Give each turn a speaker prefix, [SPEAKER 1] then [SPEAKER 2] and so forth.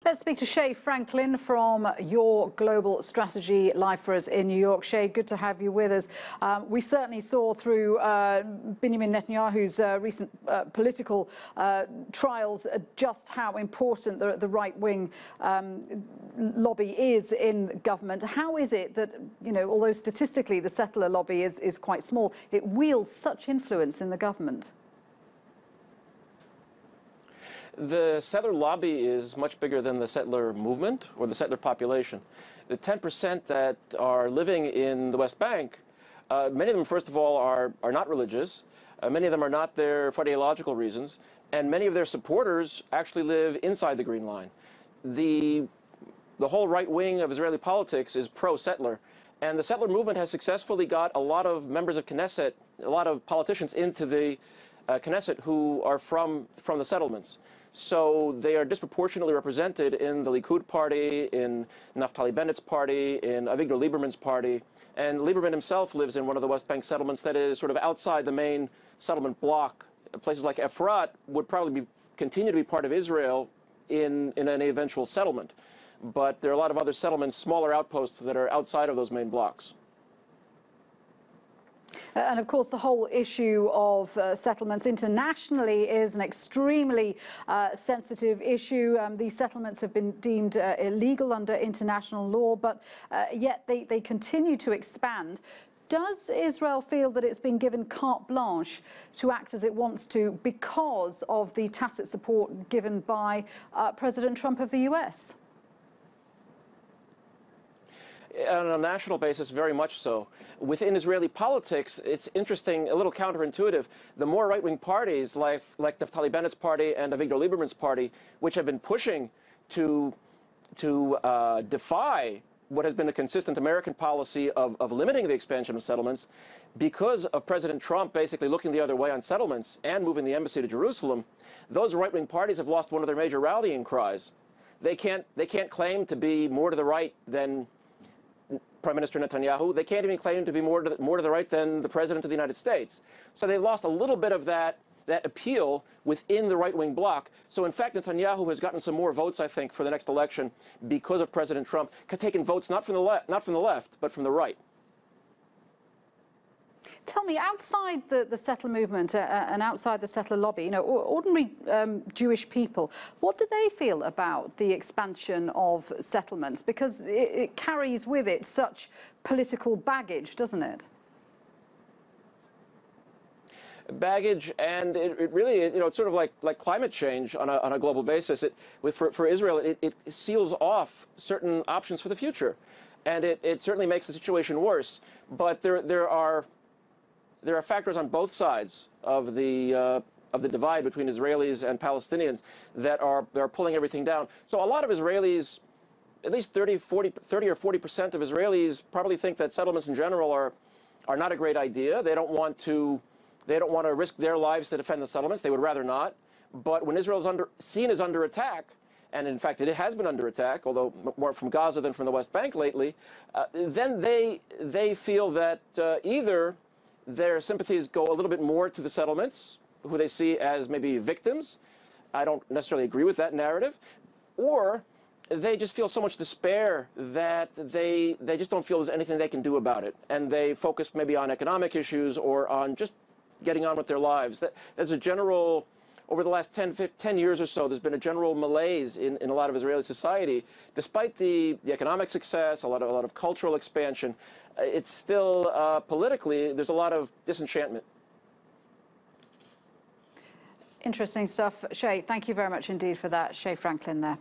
[SPEAKER 1] Let's speak to Shai Franklin from your global strategy live for us in New York. Shai, good to have you with us. We certainly saw through Benjamin Netanyahu's recent political trials just how important the right-wing lobby is in government. How is it that, although statistically the settler lobby is quite small, it wields such influence in the government?
[SPEAKER 2] The settler lobby is much bigger than the settler movement or the settler population. The 10% that are living in the West Bank, many of them, first of all, are not religious. Many of them are not there for ideological reasons. And many of their supporters actually live inside the Green Line. The whole right wing of Israeli politics is pro-settler. And the settler movement has successfully got a lot of members of Knesset, a lot of politicians into the Knesset who are from the settlements. So they are disproportionately represented in the Likud party, in Naftali Bennett's party, in Avigdor Lieberman's party. And Lieberman himself lives in one of the West Bank settlements that is sort of outside the main settlement block. Places like Efrat would probably continue to be part of Israel in any eventual settlement. But there are a lot of other settlements, smaller outposts that are outside of those main blocks.
[SPEAKER 1] And of course, the whole issue of settlements internationally is an extremely sensitive issue. These settlements have been deemed illegal under international law, but yet they continue to expand. Does Israel feel that it's been given carte blanche to act as it wants to because of the tacit support given by President Trump of the US?
[SPEAKER 2] On a national basis, very much so. Within Israeli politics, it's interesting, a little counterintuitive. The more right-wing parties, like Naftali Bennett's party and Avigdor Lieberman's party, which have been pushing to defy what has been a consistent American policy of limiting the expansion of settlements, because of President Trump basically looking the other way on settlements and moving the embassy to Jerusalem, those right-wing parties have lost one of their major rallying cries. They can't claim to be more to the right than Prime Minister Netanyahu. They can't even claim to be more to the right than the President of the United States. So they've lost a little bit of that appeal within the right-wing bloc. So in fact, Netanyahu has gotten some more votes, I think, for the next election because of President Trump, taking votes not from the left, but from the right.
[SPEAKER 1] Tell me, outside the settler movement and outside the settler lobby, ordinary Jewish people, what do they feel about the expansion of settlements? Because it carries with it such political baggage, doesn't it?
[SPEAKER 2] Baggage, and it really, it's sort of like climate change on a global basis. For Israel, it seals off certain options for the future, and it certainly makes the situation worse. But there are factors on both sides of the divide between Israelis and Palestinians that are pulling everything down. So a lot of Israelis, at least 30 or 40% of Israelis probably think that settlements in general are not a great idea. They don't want to risk their lives to defend the settlements. They would rather not. But when Israel is seen as under attack, and in fact it has been under attack, although more from Gaza than from the West Bank lately, then they feel that either their sympathies go a little bit more to the settlements, who they see as maybe victims. I don't necessarily agree with that narrative. Or they just feel so much despair that they just don't feel there's anything they can do about it. And they focus maybe on economic issues or on just getting on with their lives. There's a general, over the last 10 years or so, there's been a general malaise in a lot of Israeli society. Despite the economic success, a lot of cultural expansion, it's still, politically, there's a lot of disenchantment.
[SPEAKER 1] Interesting stuff. Shai, thank you very much indeed for that. Shai Franklin there.